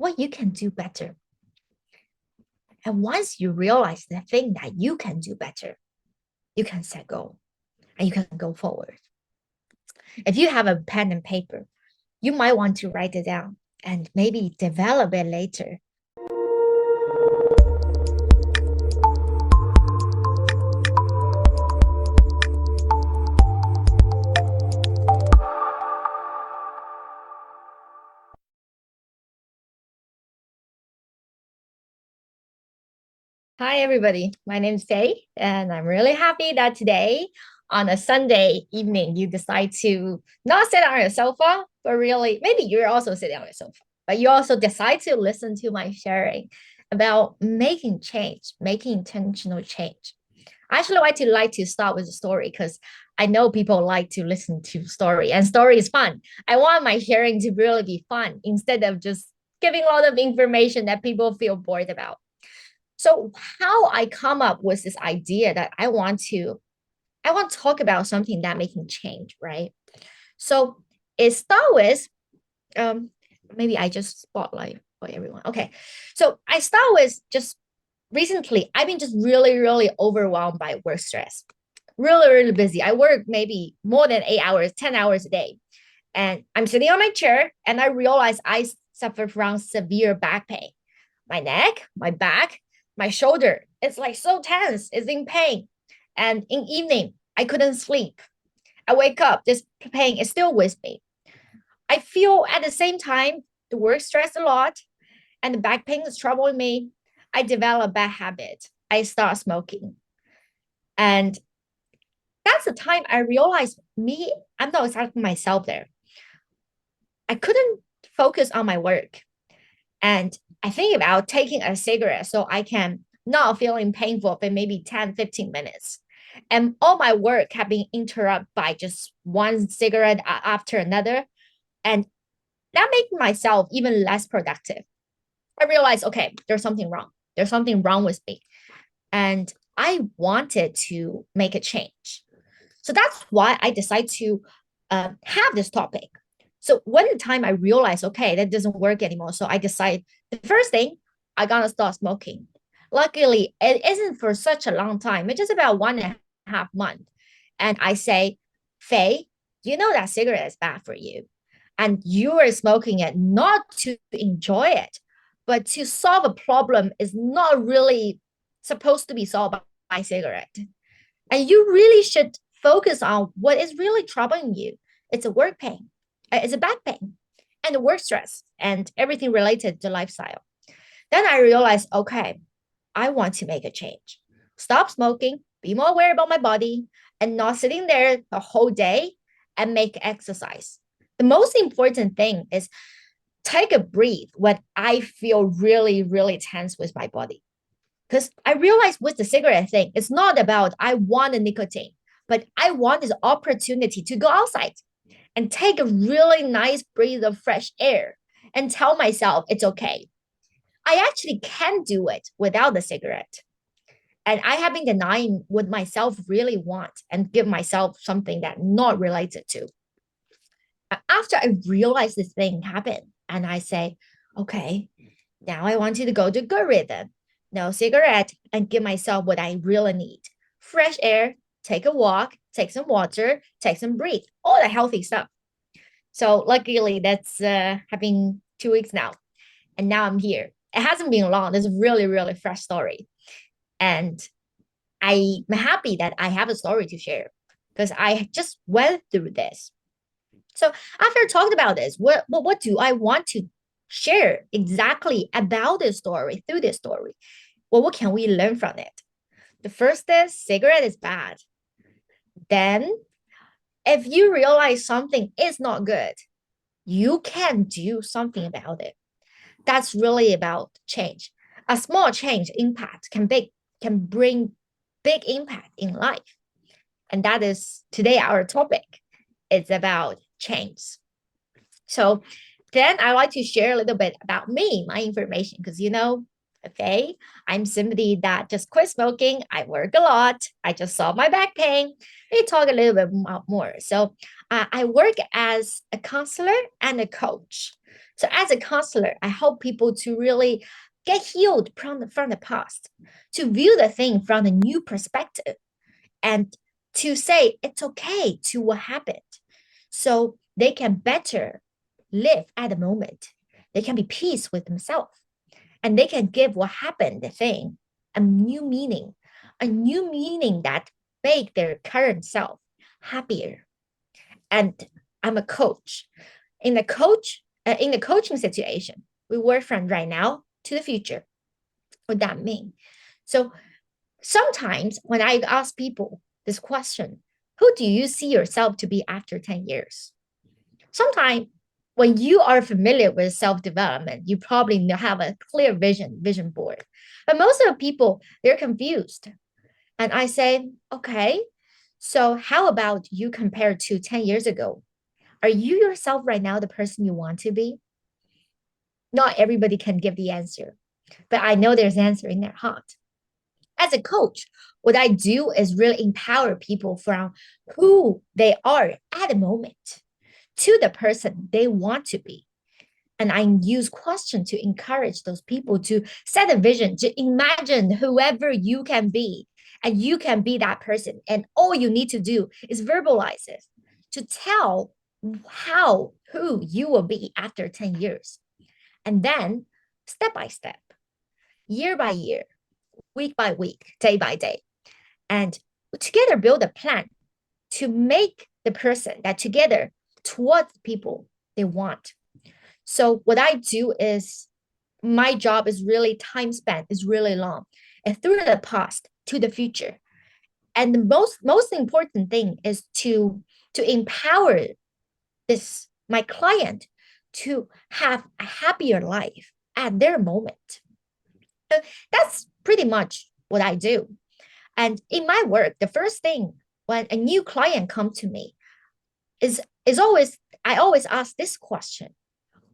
what you can do better. And once you realize the thing that you can do better, you can set goal and you can go forward. If you have a pen and paper, you might want to write it down and maybe develop it later. Hi, everybody. My name is Faye, and I'm really happy that today, on a Sunday evening, you decide to not sit on your sofa, but really, maybe you're also sitting on your sofa, but you also decide to listen to my sharing about making change, making intentional change. I actually like to start with a story because I know people like to listen to story, and story is fun. I want my sharing to really be fun instead of just giving a lot of information that people feel bored about. So how I come up with this idea that I want to talk about something that making change, right? So it start with um maybe I just spotlight for everyone. Okay. So I start with just recently I've been just really overwhelmed by work stress. Really busy. I work maybe more than 8 hours, 10 hours a day. And I'm sitting on my chair and I realize I suffer from severe back pain. My neck, my back, my shoulder. It's like so tense. It's in pain. And in evening, I couldn't sleep. I wake up, this pain is still with me. I feel at the same time the work stress a lot and the back pain is troubling me. I develop a bad habit. I start smoking. And that's the time I realized me, I'm not exactly myself there. I couldn't focus on my work. And I think about taking a cigarette so I can not feeling painful for maybe 10, 15 minutes. And all my work have been interrupted by just one cigarette after another. And that made myself even less productive. I realized, okay, there's something wrong. There's something wrong with me. And I wanted to make a change. So that's why I decided to have this topic. So when the time I realized, okay, that doesn't work anymore. So I decided the first thing, I gotta start smoking. Luckily, it isn't for such a long time. It's just about 1.5 months. And I say, Faye, you know that cigarette is bad for you. And you are smoking it not to enjoy it, but to solve a problem is not really supposed to be solved by cigarette. And you really should focus on what is really troubling you. It's a work pain, it's a back pain, and the work stress, and everything related to lifestyle. Then I realized, okay, I want to make a change. Stop smoking, be more aware about my body, and not sitting there the whole day and make exercise. The most important thing is take a breath when I feel really tense with my body. Because I realized with the cigarette thing, it's not about I want a nicotine, but I want this opportunity to go outside and take a really nice breath of fresh air and tell myself it's okay. I actually can do it without the cigarette. And I have been denying what myself really want and give myself something that not related to. After I realized this thing happened and I say, okay, now I want you to go to good rhythm. No cigarette and give myself what I really need. Fresh air, take a walk, take some water, take some breathe, all the healthy stuff. So luckily that's having 2 weeks now. And now I'm here. It hasn't been long. It's a really fresh story. And I'm happy that I have a story to share because I just went through this. So after I talked about this, what do I want to share exactly about this story through this story? Well, what can we learn from it? The first is cigarette is bad. Then if you realize something is not good, you can do something about it. That's really about change. A small change impact can bring big impact in life. And that is today our topic. It's about change. So then I like to share a little bit about me, my information, because okay, I'm somebody that just quit smoking. I work a lot. I just solved my back pain. We talk a little bit more. So I work as a counselor and a coach. So as a counselor, I help people to really get healed from the past, to view the thing from a new perspective, and to say it's okay to what happened. So they can better live at the moment. They can be peace with themselves, and they can give what happened, the thing, a new meaning that make their current self happier. And I'm a coach. In the coaching situation, we work from right now to the future. What that mean? So sometimes when I ask people this question, who do you see yourself to be after 10 years? Sometimes when you are familiar with self-development, you probably have a clear vision board. But most of the people, they're confused. And I say, okay, so how about you compare to 10 years ago? Are you yourself right now the person you want to be? Not everybody can give the answer, but I know there's an answer in their heart. As a coach, what I do is really empower people from who they are at the moment to the person they want to be. And I use questions to encourage those people to set a vision, to imagine whoever you can be, and you can be that person. And all you need to do is verbalize it to tell who you will be after 10 years. And then step by step, year by year, week by week, day by day, and together build a plan to make the person that together towards people they want. So what I do is my job is really time span is really long and through the past to the future. And the most important thing is to empower this my client to have a happier life at their moment. So that's pretty much what I do. And in my work, the first thing when a new client comes to me is always I always ask this question: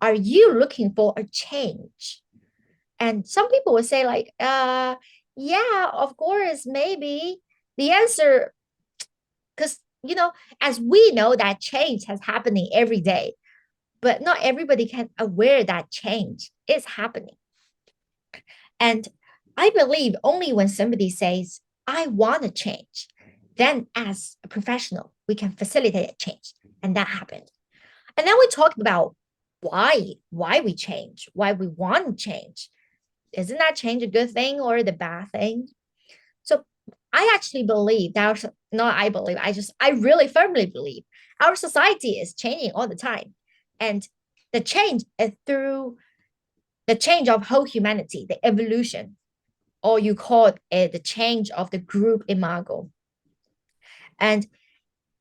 are you looking for a change? And some people will say, like, yeah, of course, maybe. The answer, because as we know that change has happening every day, but not everybody can aware that change is happening. And I believe only when somebody says, I want to change, then as a professional, we can facilitate a change. And that happened. And then we talked about why we change, why we want to change. Isn't that change a good thing or the bad thing? So I actually believe that not I believe, I really firmly believe our society is changing all the time. And the change is through the change of whole humanity, the evolution, or you call it the change of the group imago. And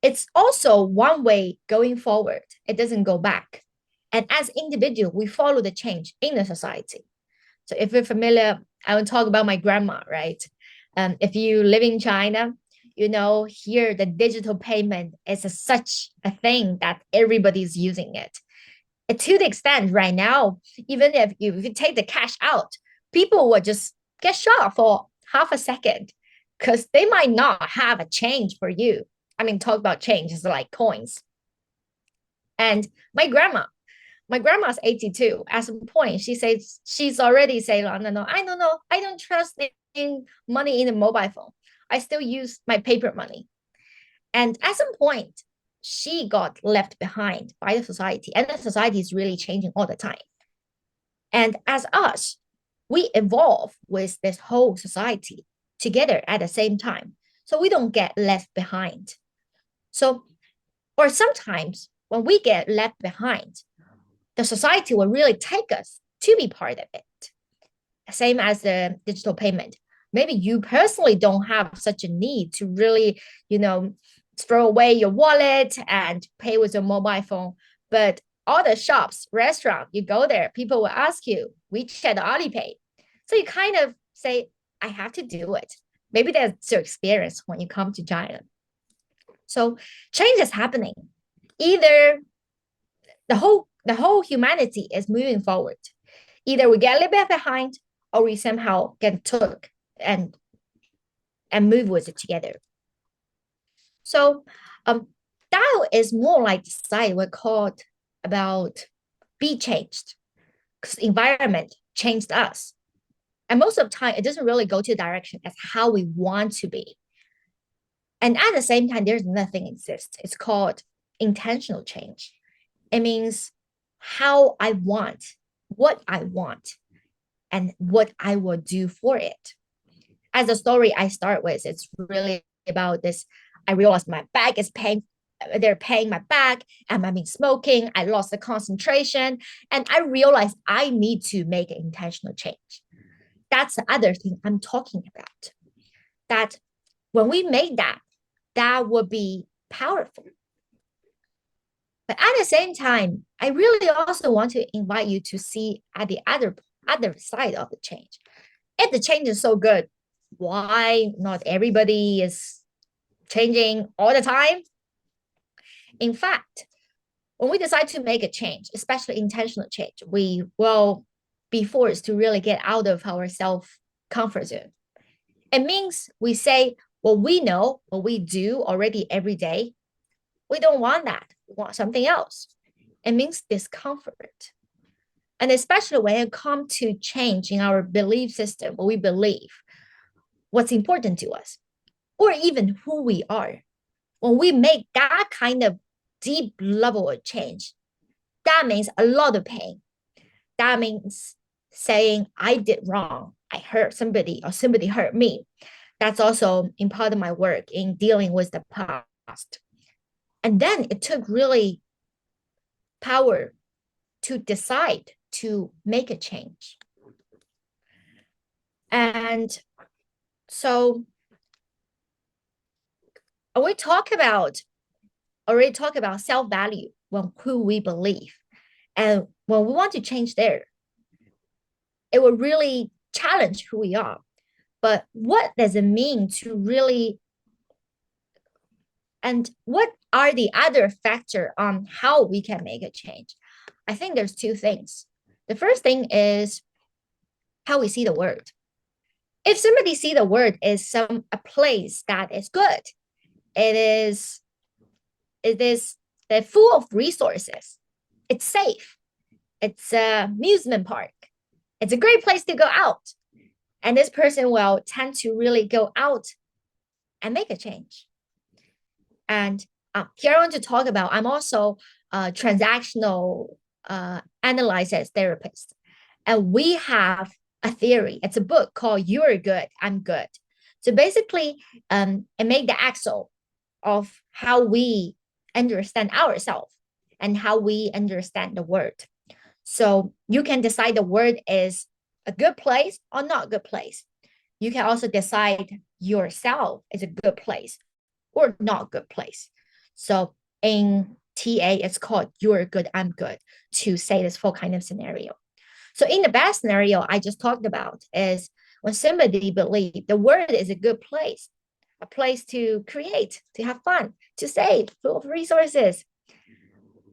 it's also one way going forward. It doesn't go back. And as individual, we follow the change in the society. So if you're familiar, I will talk about my grandma, right? If you live in China, here the digital payment is such a thing that everybody's using it. And to the extent right now, even if you take the cash out, people will just get shocked for half a second because they might not have a change for you. I mean, talk about change is like coins. And my grandma, my grandma's 82. At some point, she says she's already saying, no, no, no, I don't know. I don't trust in money in a mobile phone. I still use my paper money. And at some point, she got left behind by the society, and the society is really changing all the time. And as us, we evolve with this whole society together at the same time. So we don't get left behind. So, or sometimes when we get left behind, the society will really take us to be part of it. Same as the digital payment. Maybe you personally don't have such a need to really, you know, throw away your wallet and pay with your mobile phone. But all the shops, restaurant, you go there, people will ask you, WeChat, Alipay. So you kind of say, I have to do it. Maybe that's your experience when you come to China. So change is happening. Either the whole humanity is moving forward. Either we get a little bit behind or we somehow get took and move with it together. So that is more like the side we called about be changed because environment changed us. And most of the time, it doesn't really go to the direction as how we want to be. And at the same time, there's nothing exists. It's called intentional change. It means how I want, what I want, and what I will do for it. As the story I start with, it's really about this. I realized my back is paying, they're paying my back, and I've been smoking. I lost the concentration, and I realized I need to make an intentional change. That's the other thing I'm talking about. That when we make that, that would be powerful. But at the same time, I really also want to invite you to see at the other side of the change. If the change is so good, why not everybody is changing all the time? In fact, when we decide to make a change, especially intentional change, we will be forced to really get out of our self comfort zone. It means we say what we know, what we do already every day. We don't want that. We want something else. It means discomfort. And especially when it comes to change in our belief system, what we believe, what's important to us, or even who we are. When we make that kind of deep level of change, that means a lot of pain. That means saying, I did wrong. I hurt somebody or somebody hurt me. That's also in part of my work in dealing with the past. And then it took really power to decide to make a change. And so we talk about already talk about self-value when who we believe. And when we want to change there, it will really challenge who we are. But what does it mean to really, and what are the other factors on how we can make a change? I think there's two things. The first thing is how we see the word. If somebody see the word is a place that is good, it is it is full of resources. It's safe. It's an amusement park. It's a great place to go out. And this person will tend to really go out and make a change. And here I want to talk about, I'm also a transactional analysis therapist. And we have a theory. It's a book called You're Good, I'm Good. So basically, it made the axle of how we understand ourselves and how we understand the word. So you can decide the word is a good place or not a good place. You can also decide yourself is a good place or not good place. So in TA, it's called You're Good, I'm Good to say this full kind of scenario. So in the best scenario I just talked about is when somebody believes the world is a good place, a place to create, to have fun, to save, full of resources,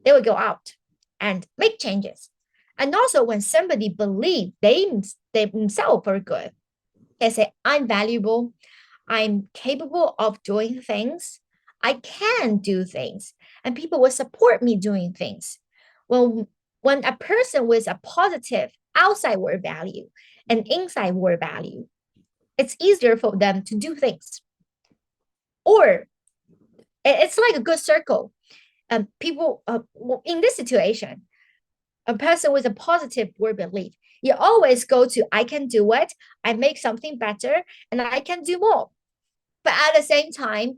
they will go out and make changes. And also when somebody believes they themselves are good, they say, I'm valuable, I'm capable of doing things, I can do things, and people will support me doing things. Well, when a person with a positive outside word value and inside word value, it's easier for them to do things. Or it's like a good circle. People in this situation, a person with a positive word belief, you always go to, I can do it, I make something better, and I can do more. But at the same time,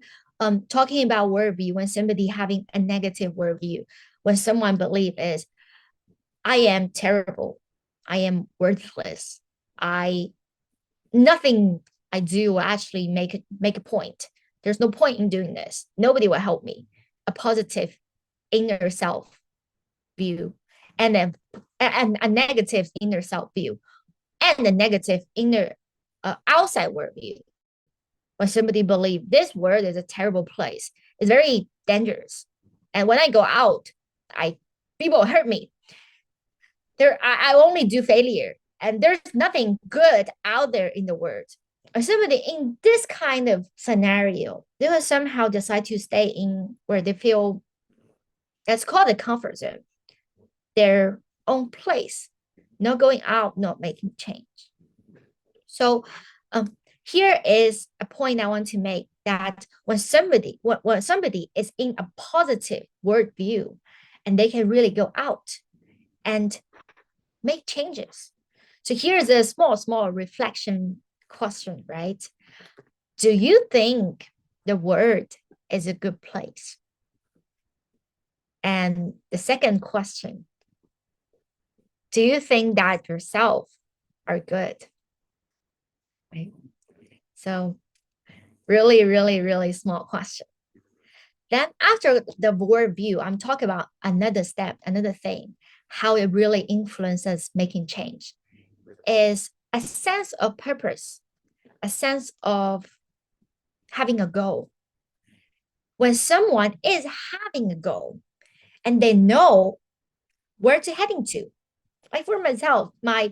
talking about worldview, when somebody having a negative worldview, when someone believe is, I am terrible, I am worthless, I nothing I do will actually make a point. There's no point in doing this. Nobody will help me. A positive inner self view, and then and a negative inner self view, and a negative inner outside world view. When somebody believes this world is a terrible place, it's very dangerous. And when I go out, I people hurt me. I only do failure, and there's nothing good out there in the world. Or somebody in this kind of scenario, they will somehow decide to stay in where they feel that's called a comfort zone. They're own place, not going out, not making change. So here is a point I want to make, that when somebody is in a positive worldview, and they can really go out and make changes. So here's a small reflection question, right? Do you think the world is a good place? And the second question, do you think that yourself are good? Right? So really small question. Then after the worldview, I'm talking about another step, another thing, how it really influences making change is a sense of purpose, a sense of having a goal. When someone is having a goal and they know where to heading to, like for myself, my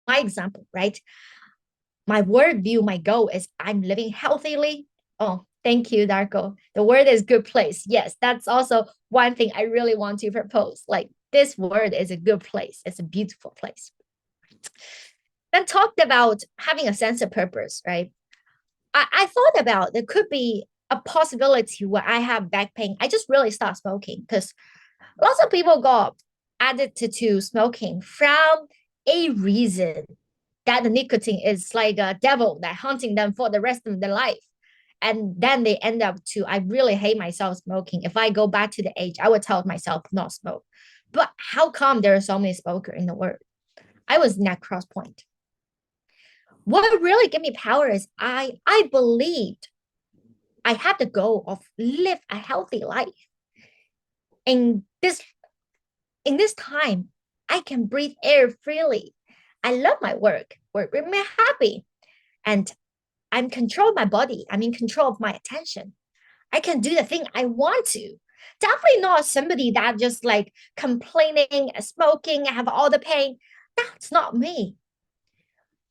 example, right? My worldview, my goal is I'm living healthily. Oh, thank you, Darko. The word is good place. Yes, that's also one thing I really want to propose. Like this word is a good place. It's a beautiful place. Then talked about having a sense of purpose, right? I thought about there could be a possibility where I have back pain. I just really start smoking because lots of people got addicted to smoking from a reason that the nicotine is like a devil that haunting them for the rest of their life. And then they end up to, I really hate myself smoking. If I go back to the age, I would tell myself not smoke. But how come there are so many smokers in the world? I was in that cross point. What really gave me power is I believed I had the goal of live a healthy life. In this time, I can breathe air freely. I love my work makes me happy, and I'm control my body. I'm in control of my attention. I can do the thing I want to. Definitely not somebody that just like complaining, smoking, have all the pain. That's not me.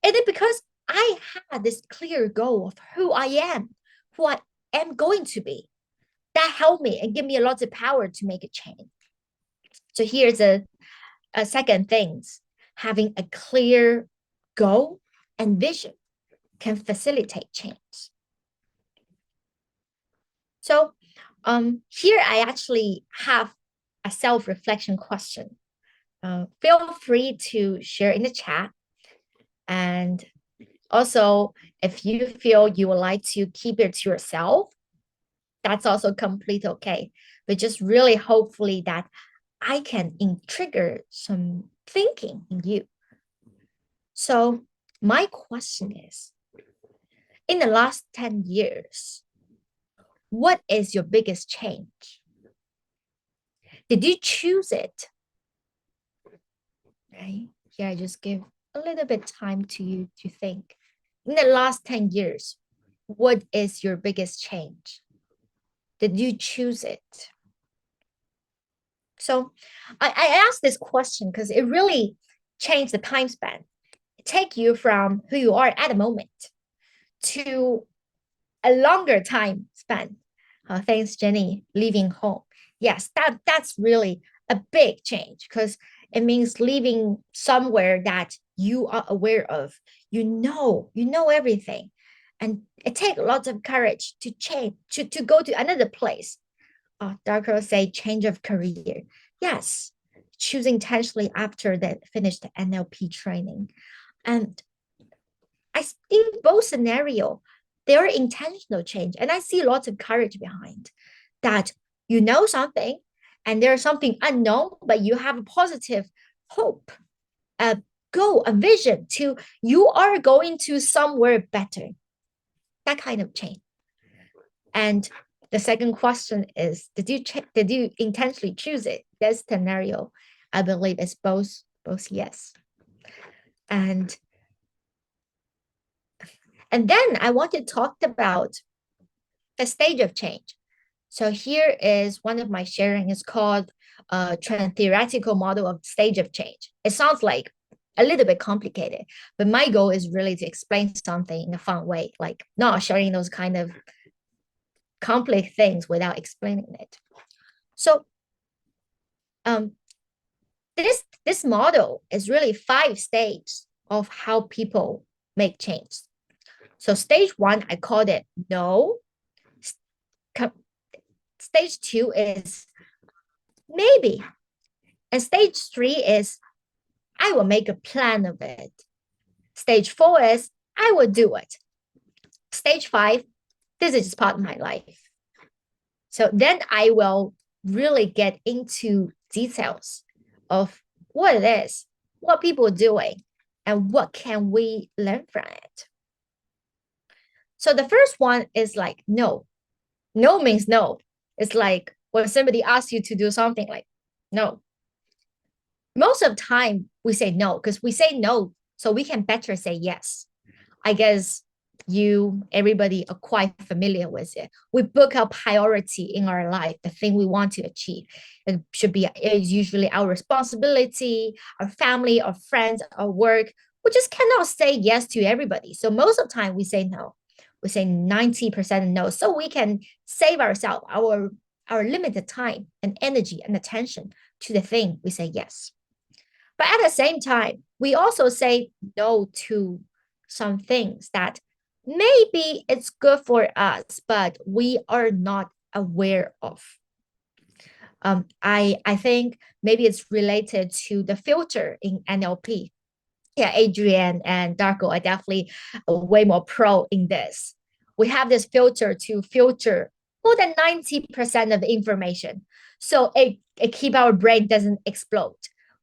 It is because I had this clear goal of who I am, who I am going to be. That helped me and give me a lot of power to make a change. So here's a second things. Having a clear goal and vision can facilitate change. So here I actually have a self-reflection question. Feel free to share in the chat. And also, if you feel you would like to keep it to yourself, that's also completely okay. But just really hopefully that I can trigger some thinking in you. So my question is, in the last 10 years, what is your biggest change? Did you choose it? Right? Here I just give a little bit time to you to think. In the last 10 years, what is your biggest change? Did you choose it? So I asked this question because it really changed the time span. Take you from who you are at the moment to a longer time span. Thanks, Jenny, leaving home. Yes, that's really a big change because it means leaving somewhere that you are aware of. You know everything. And it takes lots of courage to change, to go to another place. Darko say change of career. Yes, choosing intentionally after that finished the NLP training. And I in both scenario, there are intentional change, and I see lots of courage behind that. You know something, and there's something unknown, but you have a positive hope, a goal, a vision to you are going to somewhere better. That kind of change. And the second question is, did you intentionally choose it? This scenario, I believe, is both yes. And then I want to talk about the stage of change. So here is one of my sharing is called theoretical model of stage of change. It sounds like a little bit complicated, but my goal is really to explain something in a fun way, like not sharing those kind of complex things without explaining it. So This model is really 5 stages of how people make change. So stage one, I called it no. Stage two is maybe. And stage three is I will make a plan of it. Stage four is I will do it. Stage five, this is just part of my life. So then I will really get into details of what it is, what people are doing, and what can we learn from it. So the first one is like no. No means no. It's like when somebody asks you to do something like no. Most of the time we say no because we say no so we can better say yes. I guess everybody are quite familiar with it. We book our priority in our life, the thing we want to achieve. It should be it's usually our responsibility, our family, our friends, our work. We just cannot say yes to everybody. So most of the time we say no. We say 90% no. So we can save ourselves our limited time and energy and attention to the thing we say yes. But at the same time, we also say no to some things that maybe it's good for us, but we are not aware of. I think maybe it's related to the filter in NLP. Yeah, Adrian and Darko are definitely way more pro in this. We have this filter to filter more than 90% of the information. So it keep our brain doesn't explode.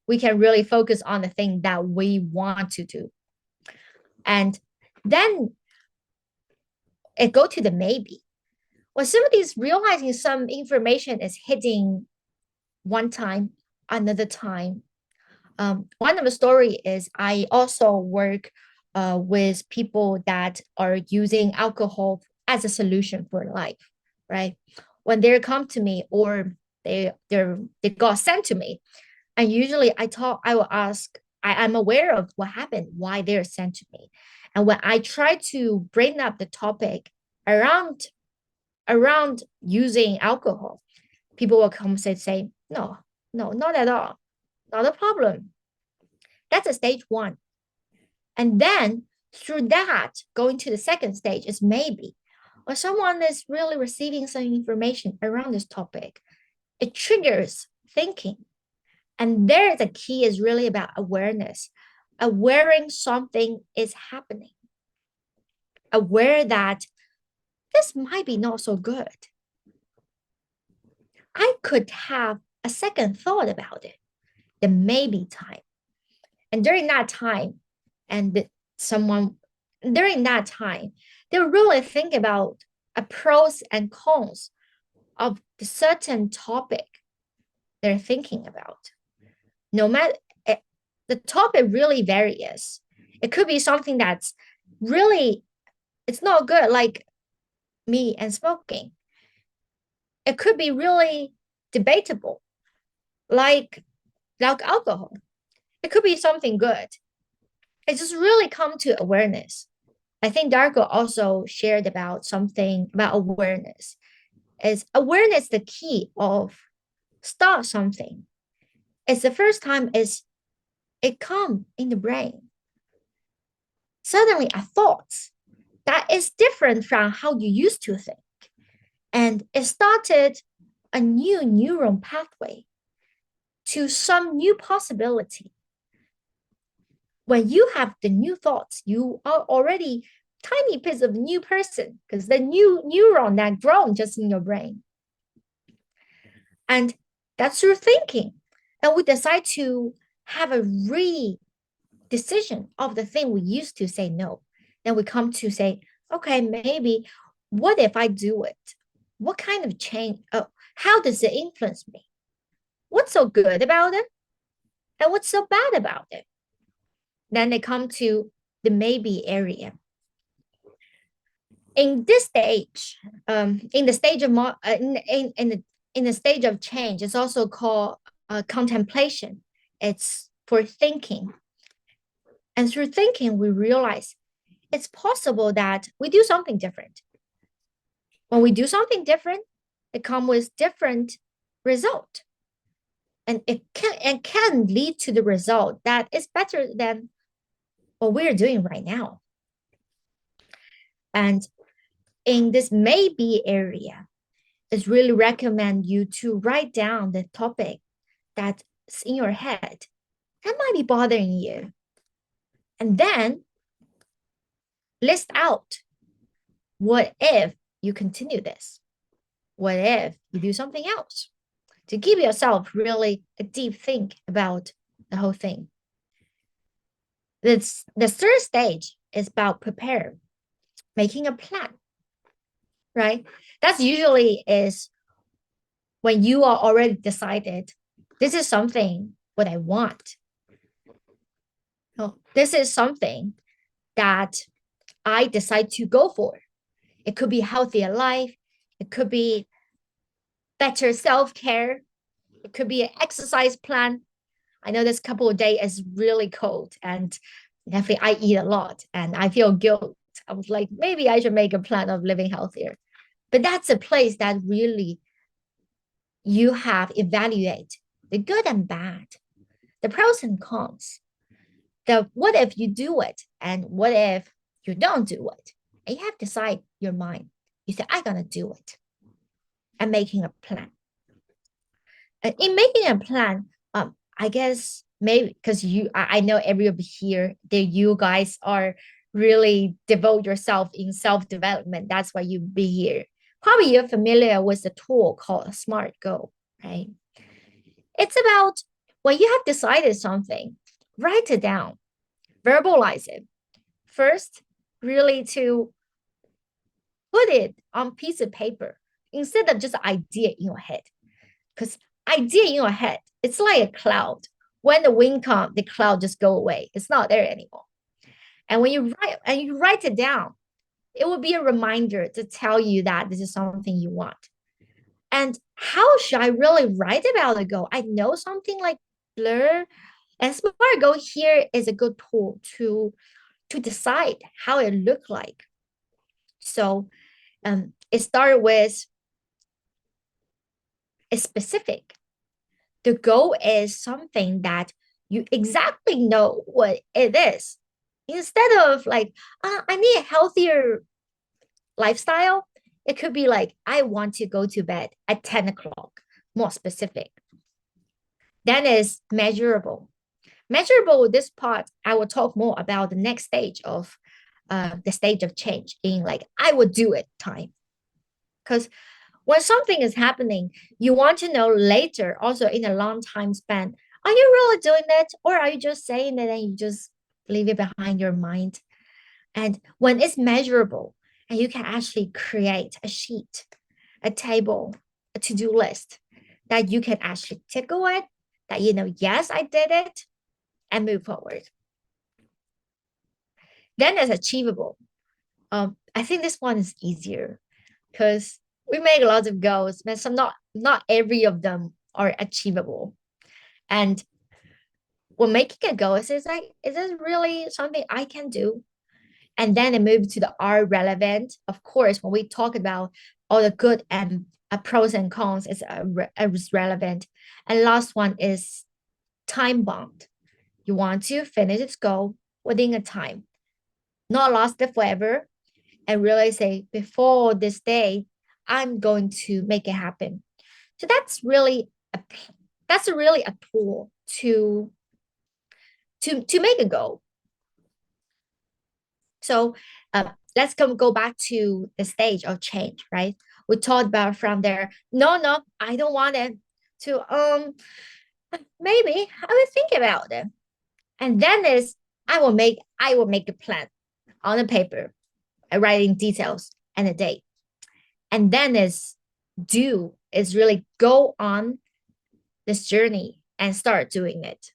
We can really focus on the thing that we want to do. And then it go to the maybe. When somebody's realizing some information is hitting one time, another time. One of the story is I also work with people that are using alcohol as a solution for life, right? When they come to me or they got sent to me, and usually I will ask, I'm aware of what happened, why they're sent to me. And when I try to bring up the topic around using alcohol, people will come say, no, no, not at all. Not a problem. That's a stage one. And then through that, going to the second stage is maybe. When someone is really receiving some information around this topic, it triggers thinking. And there, the key is really about awareness, awareing something is happening, aware that this might be not so good. I could have a second thought about it, the maybe time. And during that time, and someone during that time, they really think about a pros and cons of the certain topic they're thinking about. No matter the topic really varies. It could be something that's really it's not good, like me and smoking. It could be really debatable, like alcohol. It could be something good. It just really come to awareness. I think Darko also shared about something about awareness. Is awareness the key of start something? It's the first time is it come in the brain. Suddenly a thought that is different from how you used to think. And it started a new neuron pathway to some new possibility. When you have the new thoughts, you are already tiny piece of new person because the new neuron that grown just in your brain. And that's your thinking. And we decide to have a re-decision of the thing we used to say no. Then we come to say, okay, maybe what if I do it? What kind of change? Oh, how does it influence me? What's so good about it? And what's so bad about it? Then they come to the maybe area. In this stage, in the stage of in the stage of change, it's also called contemplation. It's for thinking, and through thinking, we realize it's possible that we do something different. When we do something different, it comes with different result. and it can lead to the result that is better than what we're doing right now. And in this maybe area, is really recommend you to write down the topic that's in your head that might be bothering you, and then list out what if you continue this, what if you do something else, to give yourself really a deep think about the whole thing. This the third stage is about prepare, making a plan, right? That's usually is when you are already decided this is something what I want. No, this is something that I decide to go for. It could be healthier life. It could be better self-care. It could be an exercise plan. I know this couple of days is really cold and definitely I eat a lot and I feel guilt. I was like, maybe I should make a plan of living healthier. But that's a place that really you have evaluate the good and bad, the pros and cons, the what if you do it and what if you don't do it. And you have to decide your mind. You say, I'm gonna do it. And making a plan. And in making a plan, I guess maybe because I know everybody here that you guys are really devote yourself in self-development. That's why you be here. Probably you're familiar with the tool called Smart Goal, right? It's about when you have decided something, write it down, verbalize it. First, really to put it on piece of paper instead of just an idea in your head. Because idea in your head, it's like a cloud. When the wind comes, the cloud just go away. It's not there anymore. And when you write it down, it will be a reminder to tell you that this is something you want. And how should I really write about a goal? I know something like Blur and Smart Goal here is a good tool to decide how it look like. So it started with a specific. The goal is something that you exactly know what it is. Instead of like, I need a healthier lifestyle, it could be like, I want to go to bed at 10 o'clock, more specific. Then is measurable. Measurable, this part, I will talk more about the next stage of the stage of change in like, I will do it time. Because when something is happening, you want to know later, also in a long time span, are you really doing it? Or are you just saying it and you just leave it behind your mind? And when it's measurable, and you can actually create a sheet, a table, a to-do list that you can actually tickle it, that you know, yes, I did it, and move forward. Then it's achievable. I think this one is easier because we make lots of goals, but some not every of them are achievable. And when making a goal, it's like, is this really something I can do? And then it moves to the are relevant. Of course, when we talk about all the good and pros and cons, it's relevant. And last one is time bound. You want to finish its goal within a time, not last it forever, and really say before this day, I'm going to make it happen. So that's really a tool to make a goal. So let's go back to the stage of change, right? We talked about from there. No, no, I don't want it. To maybe I will think about it, and then is I will make a plan on the paper, writing details and a date, and then is do is really go on this journey and start doing it.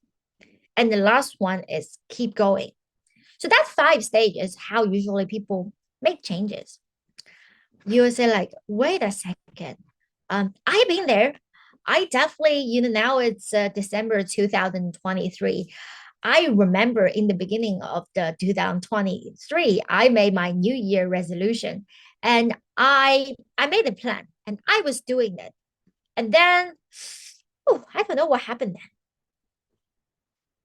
And the last one is keep going. So that five stage is how usually people make changes. You will say like, wait a second. I've been there. I definitely, now it's December 2023. I remember in the beginning of the 2023, I made my New Year resolution and I made a plan and I was doing it. And then Oh, I don't know what happened then.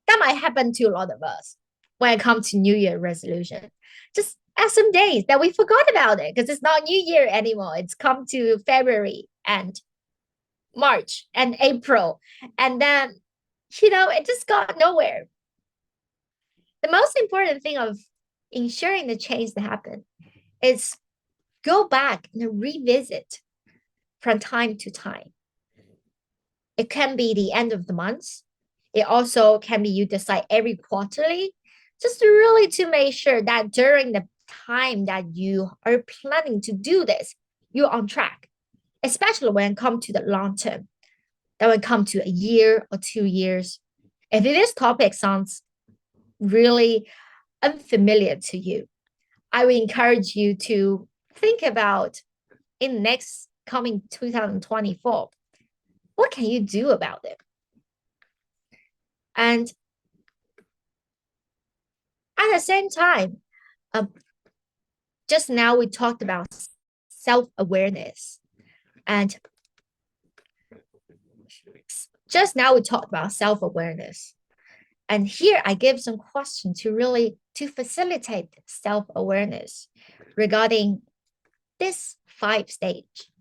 That might happen to a lot of us when it comes to New Year resolution. Just have some days that we forgot about it because it's not New Year anymore. It's come to February and March and April. And then, it just got nowhere. The most important thing of ensuring the change to happen is go back and revisit from time to time. It can be the end of the month. It also can be you decide every quarterly, just really to make sure that during the time that you are planning to do this, you're on track, especially when it comes to the long term, that when it comes to a year or 2 years. If this topic sounds really unfamiliar to you, I would encourage you to think about in the next coming 2024, what can you do about it? And at the same time, uh, just now we talked about self-awareness. And just now we talked about self-awareness. And here I give some questions to facilitate self-awareness regarding this 5 stage.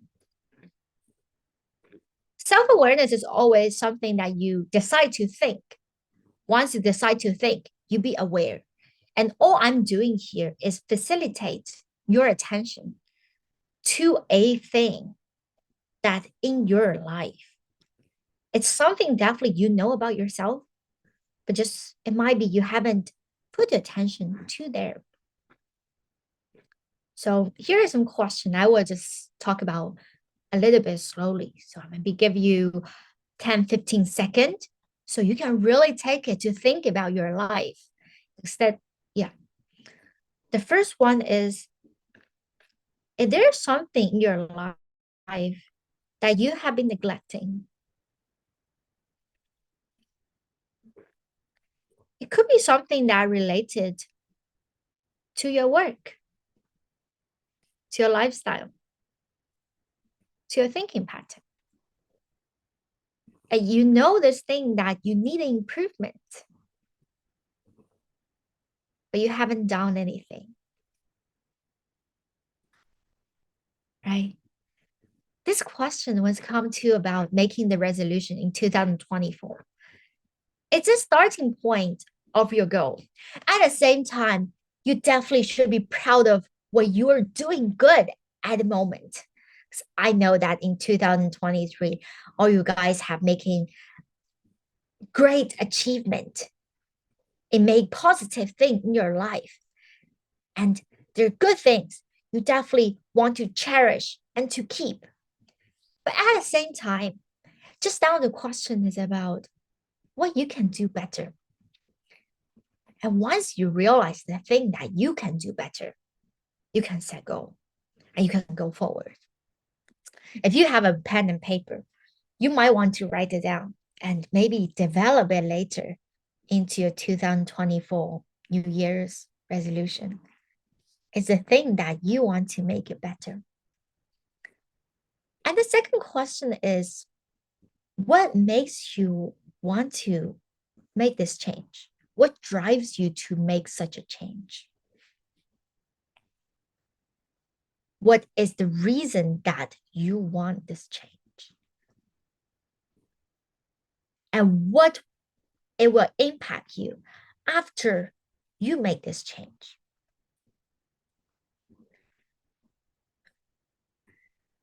Self-awareness is always something that you decide to think. Once you decide to think, you be aware. And all I'm doing here is facilitate your attention to a thing that in your life, it's something definitely you know about yourself, but just it might be you haven't put attention to there. So here is some question. I will just talk about a little bit slowly. So maybe give you 10, 15 seconds so you can really take it to think about your life. Instead, yeah. The first one is there something in your life that you have been neglecting? It could be something that related to your work, to your lifestyle, to your thinking pattern. And you know this thing that you need improvement, but you haven't done anything, right? This question was come to about making the resolution in 2024. It's a starting point of your goal. At the same time, you definitely should be proud of what you are doing good at the moment. I know that in 2023, all you guys have making great achievement. It made positive thing in your life. And they're good things you definitely want to cherish and to keep. But at the same time, just now the question is about what you can do better. And once you realize the thing that you can do better, you can set goal and you can go forward. If you have a pen and paper, you might want to write it down and maybe develop it later into your 2024 New Year's resolution. It's a thing that you want to make it better. And the second question is, what makes you want to make this change? What drives you to make such a change? What is the reason that you want this change? And what it will impact you after you make this change?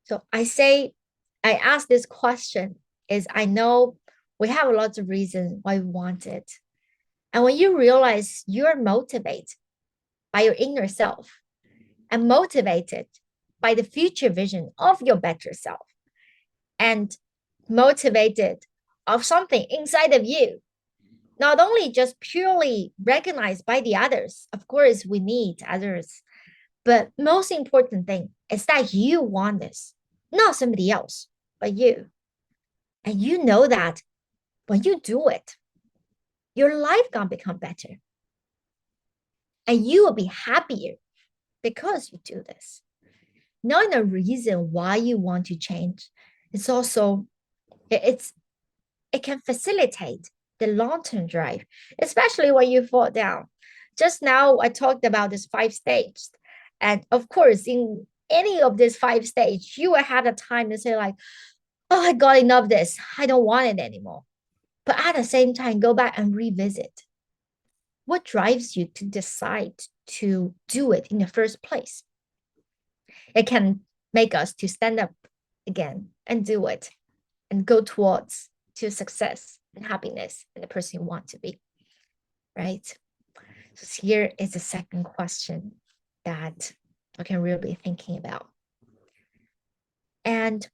So I ask this question is I know we have lots of reasons why we want it. And when you realize you're motivated by your inner self and motivated by the future vision of your better self and motivated of something inside of you, not only just purely recognized by the others, of course, we need others, but most important thing is that you want this, not somebody else, but you. And you know that when you do it, your life gonna become better. And you will be happier because you do this. Knowing the reason why you want to change, it's also, it's it can facilitate the long-term drive, especially when you fall down. Just now, I talked about this five stages. And of course, in any of these five stages, you will have the time to say, like, oh, I got enough of this. I don't want it anymore. But at the same time, go back and revisit what drives you to decide to do it in the first place. It can make us to stand up again and do it and go towards to success and happiness and the person you want to be, right? So here is the second question that I can really be thinking about. And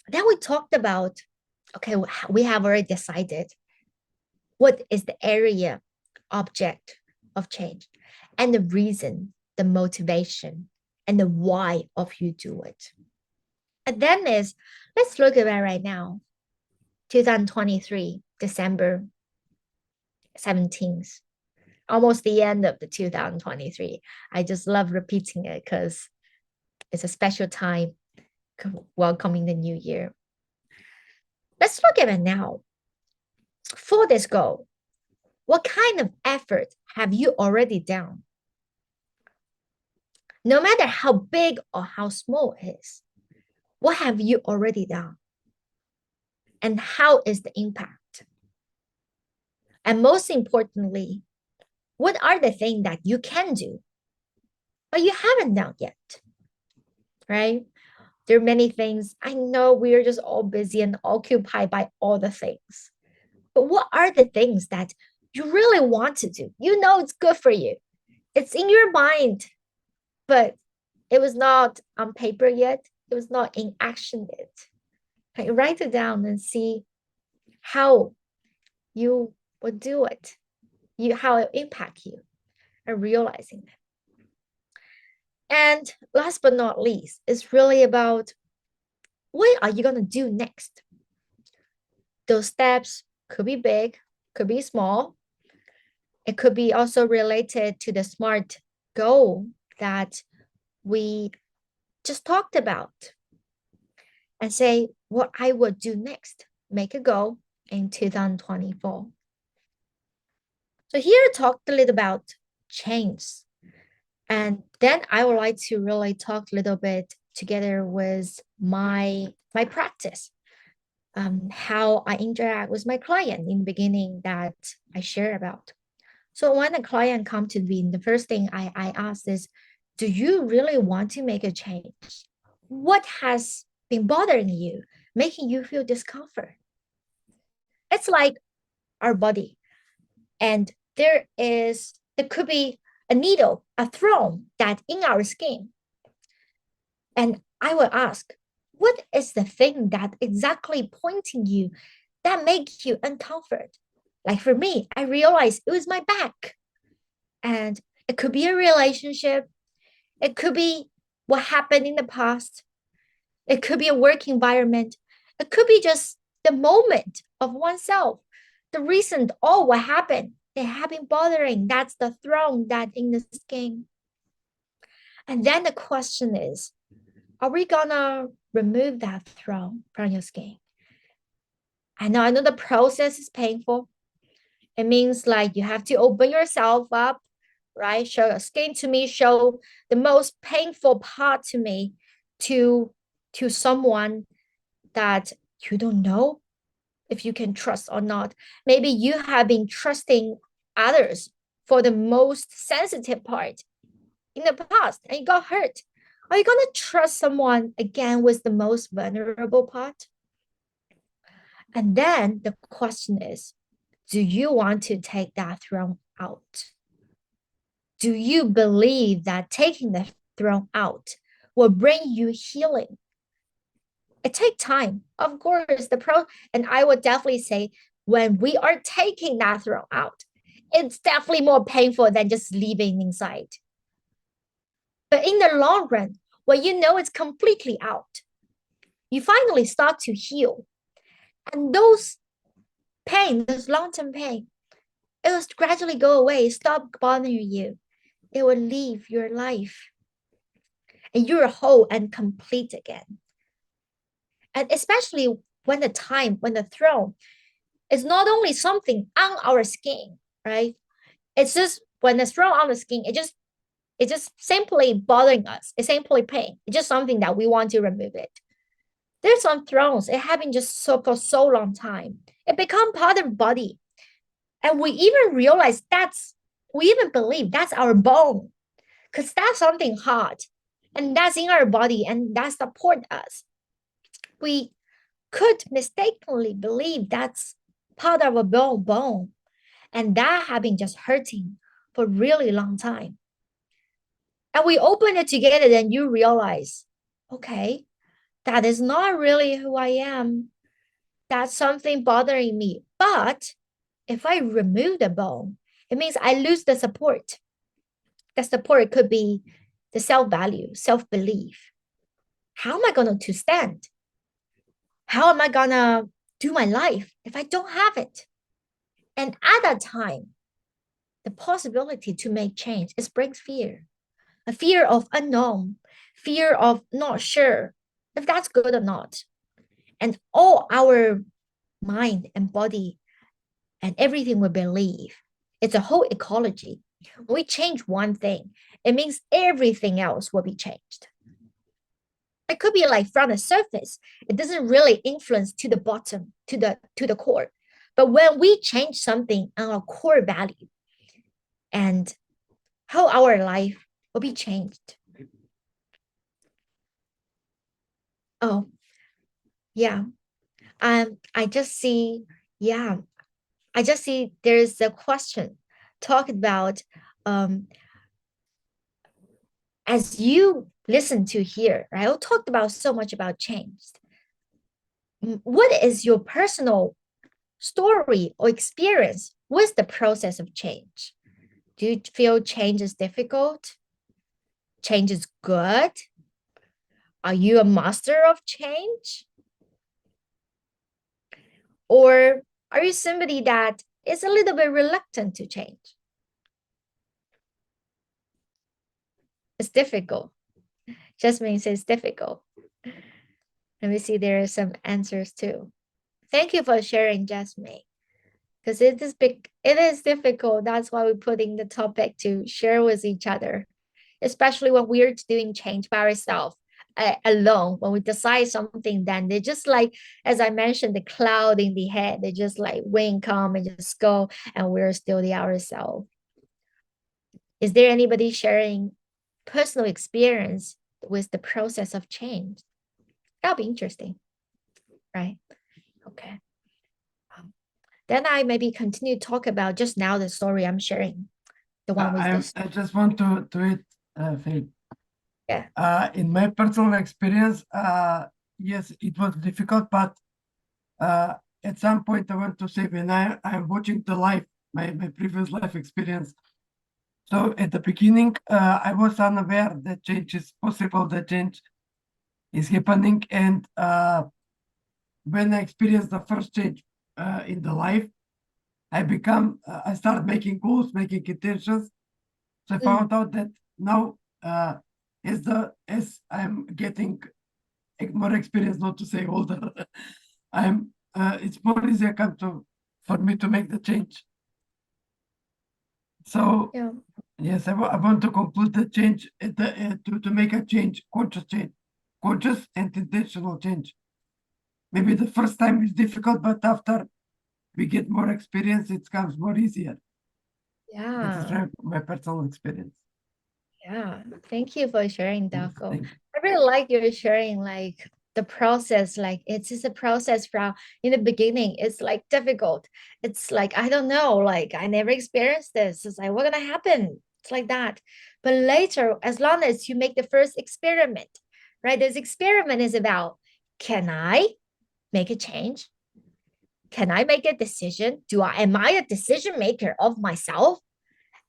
then we talked about, okay, we have already decided what is the area, object of change, and the reason, the motivation, and the why of you do it. And then is, let's look at it right now, 2023, December 17th, almost the end of the 2023. I just love repeating it because it's a special time welcoming the new year. Let's look at it now. For this goal, what kind of effort have you already done? No matter how big or how small it is, what have you already done? And how is the impact? And most importantly, what are the things that you can do, but you haven't done yet, right? There are many things. I know we are just all busy and occupied by all the things. But what are the things that you really want to do? You know it's good for you. It's in your mind, but it was not on paper yet. It was not in action yet. Okay, write it down and see how you would do it, how it impact you, and realizing it. And last but not least, it's really about what are you going to do next? Those steps could be big, could be small. It could be also related to the SMART goal that we just talked about. And say what I would do next. Make a goal in 2024. So here I talked a little about change. And then I would like to really talk a little bit together with my practice, how I interact with my client in the beginning that I share about. So when a client comes to me, the first thing I ask is, do you really want to make a change? What has been bothering you, making you feel discomfort? It's like our body. And there could be a needle, a thorn that in our skin. And I will ask, what is the thing that exactly pointing you that makes you uncomfort? Like for me, I realized it was my back. And it could be a relationship. It could be what happened in the past. It could be a work environment. It could be just the moment of oneself. The reason, oh, what happened? They have been bothering. That's the thorn that in the skin. And then the question is, are we gonna remove that thorn from your skin? I know the process is painful. It means like you have to open yourself up, right? Show your skin to me, show the most painful part to me to someone that you don't know if you can trust or not. Maybe you have been trusting others for the most sensitive part in the past and you got hurt. Are you going to trust someone again with the most vulnerable part? And then the question is, do you want to take that throne out? Do you believe that taking the throne out will bring you healing? It takes time, of course. And I would definitely say when we are taking that throne out, it's definitely more painful than just leaving inside. But in the long run, when you know it's completely out, you finally start to heal. And those pain, those long-term pain, it will gradually go away, stop bothering you. It will leave your life. And you're whole and complete again. And especially when the throne, It's not only something on our skin, right? It's just when it's thrown on the skin, it just simply bothering us. It's simply pain. It's just something that we want to remove it. There's some thrones. It have been just so for so long time. It become part of the body. And we even realize we even believe that's our bone. Because that's something hard. And that's in our body and that support us. We could mistakenly believe that's part of a bone. And that have been just hurting for a really long time. And we open it together, then you realize, okay, that is not really who I am. That's something bothering me. But if I remove the bone, it means I lose the support. The support could be the self value, self belief. How am I going to stand? How am I going to do my life if I don't have it? And at that time, the possibility to make change is brings fear, a fear of unknown, fear of not sure if that's good or not. And all our mind and body and everything we believe, it's a whole ecology. When we change one thing, it means everything else will be changed. It could be like from the surface, it doesn't really influence to the bottom, to the core. But when we change something on our core value and how our life will be changed. Oh, yeah. I just see, yeah, I just see there's a question talk about as you listen to here, right? I talked about so much about change. What is your personal story or experience with the process of change? Do you feel change is difficult? Change is good? Are you a master of change? Or are you somebody that is a little bit reluctant to change? It's difficult. Jasmine says difficult. Let me see, there are some answers too. Thank you for sharing, Jasmine. Because it is difficult. That's why we're putting the topic to share with each other, especially when we're doing change by ourselves alone. When we decide something, then they just like, as I mentioned, the cloud in the head, they just like wind come and just go, and we're still the ourselves. Is there anybody sharing personal experience with the process of change? That'll be interesting, right? Okay. Then I maybe continue to talk about just now the story I'm sharing, the one with this. I just want to it, Faye. Yeah. In my personal experience, yes, it was difficult, but at some point I want to say when I'm watching the life, my previous life experience. So at the beginning, I was unaware that change is possible, that change is happening. And when I experienced the first change in the life, I started making goals, making intentions. So I found out that now, as I'm getting more experience, not to say older, it's more easier for me to make the change. So Yeah. yes, I want to conclude the change to make a change, conscious and intentional change. Maybe the first time is difficult, but after we get more experience, it comes more easier. That is Yeah. my personal experience. Yeah. Thank you for sharing, Yes, Daco. thank I really like your sharing, like the process, like it's just a process from in the beginning. It's like difficult. It's like, I don't know, like I never experienced this. It's like, what gonna happen? It's like that. But later, as long as you make the first experiment, right? This experiment is about, can I make a change? Can I make a decision? Am I a decision maker of myself?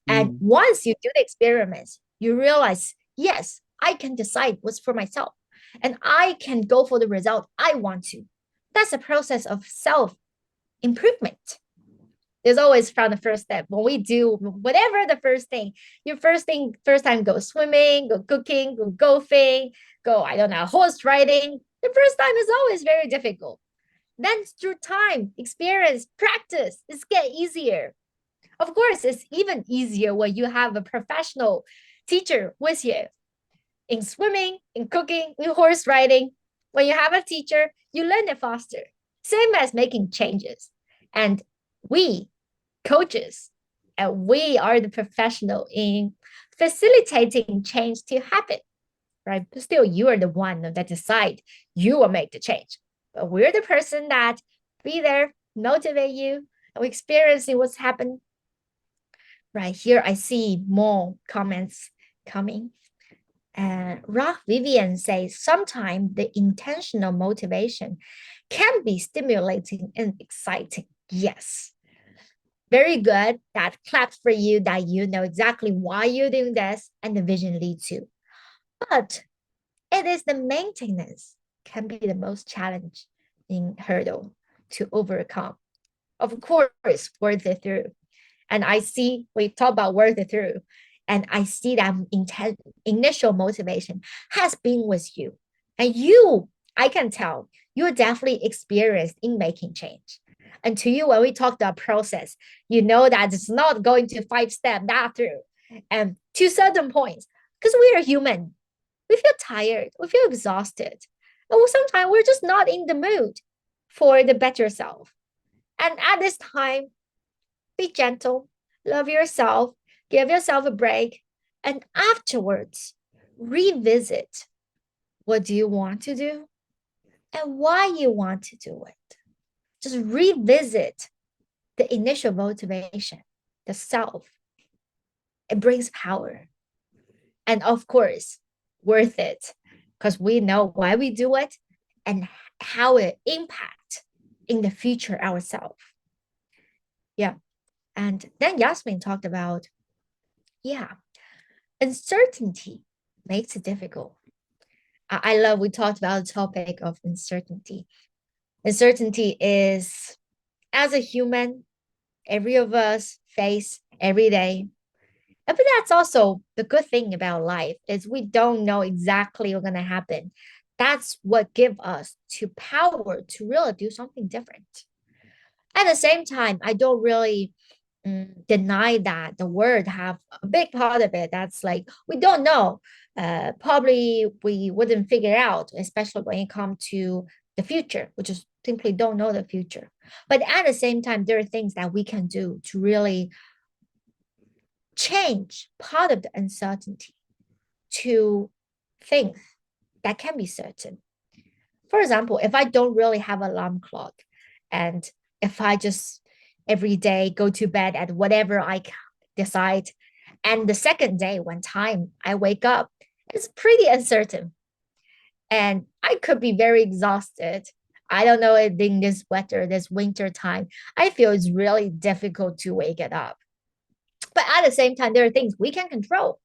And you. once you do the experiments, you realize, yes, I can decide what's for myself and I can go for the result I want to. That's a process of self improvement. There's always from the first step. When we do whatever the first thing, first time go swimming, go cooking, go golfing, go, I don't know, horse riding. The first time is always very difficult. Then through time, experience, practice, it's get easier. Of course, it's even easier when you have a professional teacher with you in swimming, in cooking, in horse riding. When you have a teacher, you learn it faster. Same as making changes. And we, coaches, and we are the professional in facilitating change to happen, right? But still, you are the one that decide you will make the change. But we're the person that be there, motivate you, and experiencing what's happened. Right here, I see more comments coming. And Rock Vivian says sometimes the intentional motivation can be stimulating and exciting. Yes, very good. That claps for you that you know exactly why you're doing this and the vision leads you. But it is the maintenance can be the most challenging hurdle to overcome. Of course, worth it through. And I see we talk about worth it through, and I see that initial motivation has been with you, and you, I can tell you're definitely experienced in making change. And to you, when we talk about process, you know that it's not going to 5 step that through, and to certain points, because we are human, we feel tired, we feel exhausted, and sometimes we're just not in the mood for the better self. And at this time, be gentle, love yourself, give yourself a break, and afterwards, revisit what do you want to do and why you want to do it. Just revisit the initial motivation, the self. It brings power. And of course, worth it because we know why we do it and how it impact in the future ourselves. Yeah. And then Yasmin talked about, yeah, uncertainty makes it difficult. I love we talked about the topic of uncertainty. Uncertainty is, as a human, every of us face every day. But that's also the good thing about life is we don't know exactly what's gonna happen. That's what gives us to power to really do something different. At the same time, I don't really deny that the word have a big part of it that's like we don't know, probably we wouldn't figure out, especially when it comes to the future. We just simply don't know the future, but at the same time there are things that we can do to really change part of the uncertainty to things that can be certain. For example, if I don't really have an alarm clock, and if I just every day go to bed at whatever I decide, and the second day when time I wake up, it's pretty uncertain. And I could be very exhausted. I don't know if in this weather, this winter time, I feel it's really difficult to wake it up. But at the same time, there are things we can control.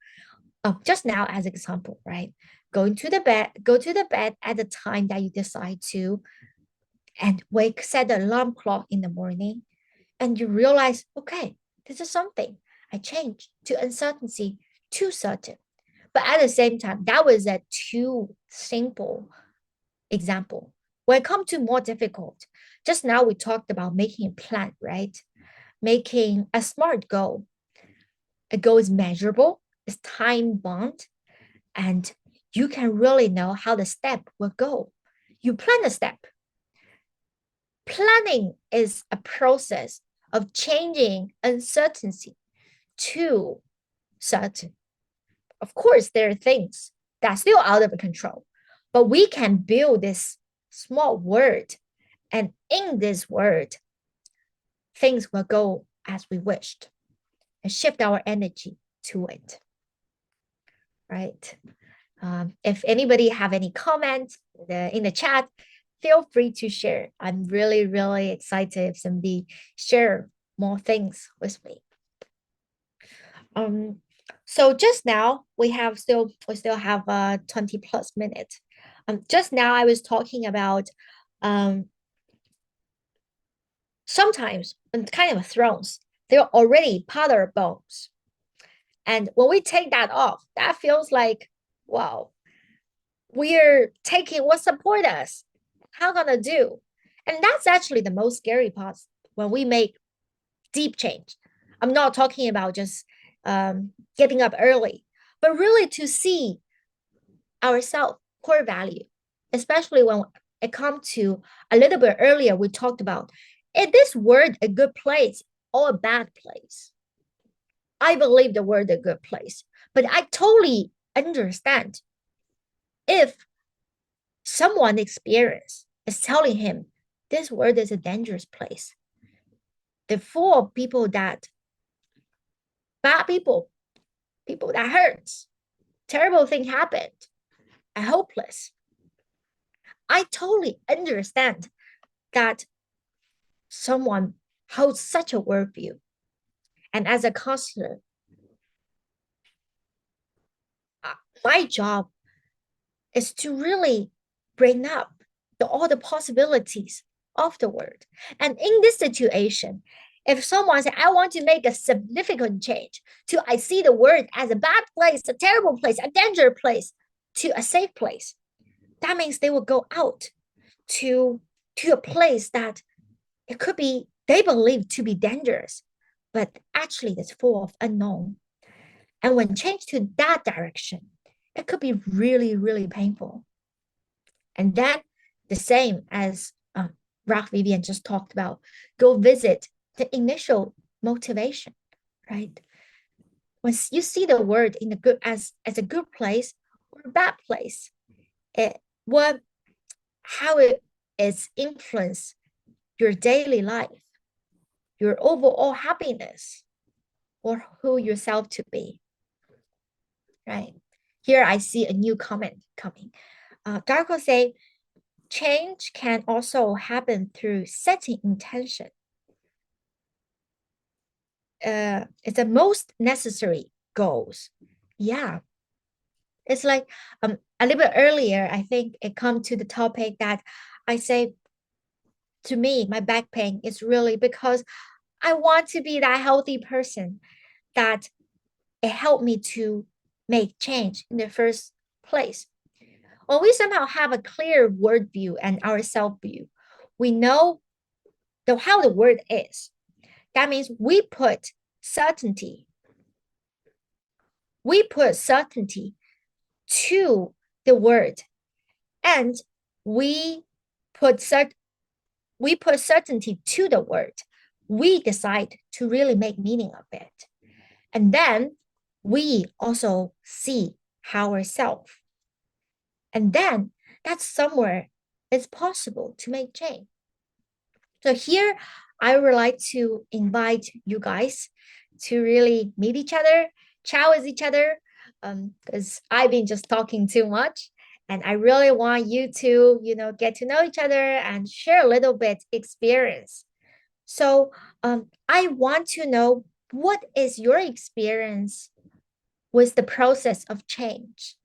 Oh, just now as example, right? Go to the bed at the time that you decide to, and set the alarm clock in the morning, and you realize, okay, this is something I changed to uncertainty to certain. But at the same time, that was a too simple example. When it comes to more difficult, just now we talked about making a plan, right? Making a smart goal. A goal is measurable, it's time bound, and you can really know how the step will go. You plan a step. Planning is a process of changing uncertainty to certain. Of course, there are things that are still out of control, but we can build this small word, and in this word, things will go as we wished and shift our energy to it, right? If anybody have any comments in the chat, feel free to share. I'm really, really excited if somebody share more things with me. Um, so just now we still have 20 plus minutes. Just now I was talking about um sometimes when kind of thrones, they're already part of our bones. And when we take that off, that feels like, wow, we're taking what support us. How gonna do? And that's actually the most scary part when we make deep change. I'm not talking about just getting up early, but really to see ourselves core value, especially when it comes to a little bit earlier, we talked about, is this word a good place or a bad place? I believe the word a good place, but I totally understand if someone experience is telling him this word is a dangerous place. The four people that bad people, people that hurts, terrible thing happened, are hopeless. I totally understand that someone holds such a worldview. And as a counselor, uh, my job is to really bring up all the possibilities of the word. And in this situation, if someone says, I want to make a significant change to I see the word as a bad place, a terrible place, a dangerous place, to a safe place, that means they will go out to, to a place that it could be they believe to be dangerous, but actually it's full of unknown. And when changed to that direction, it could be really, really painful. And then the same as Ralph Vivian just talked about, go visit the initial motivation, right? When you see the word in a good as a good place or a bad place, it what how it is influence your daily life, your overall happiness, or who yourself to be, right? Here I see a new comment coming. Darko say, change can also happen through setting intention. It's the most necessary goals. Yeah, it's like a little bit earlier, I think it come to the topic that I say to me, my back pain is really because I want to be that healthy person that it helped me to make change in the first place. When we somehow have a clear word view and our self view, we know how the word is. That means certainty. We put certainty to the word, and we put cert we put certainty to the word. We decide to really make meaning of it. And then we also see ourselves. And then that's somewhere it's possible to make change. So here I would like to invite you guys to really meet each other, chat with each other, because I've been just talking too much. And I really want you to, get to know each other and share a little bit experience. So I want to know, what is your experience with the process of change?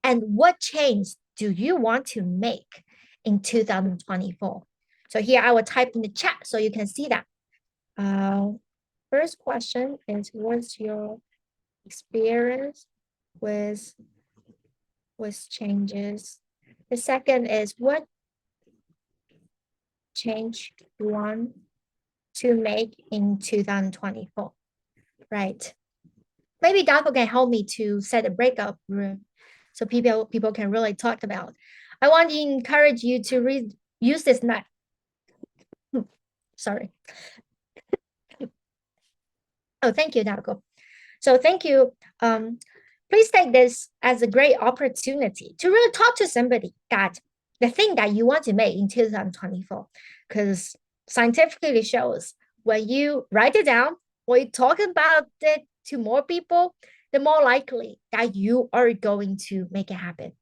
And what change do you want to make in 2024? So here I will type in the chat so you can see that. First question is, what's your experience with changes? The second is, what change you want to make in 2024? Right. Maybe Daco can help me to set a breakout room so people can really talk about. I want to encourage you to use this map. Sorry. Oh, thank you, Daco. So thank you. Please take this as a great opportunity to really talk to somebody that the thing that you want to make in 2024, because scientifically shows when you write it down or you talk about it to more people, the more likely that you are going to make it happen.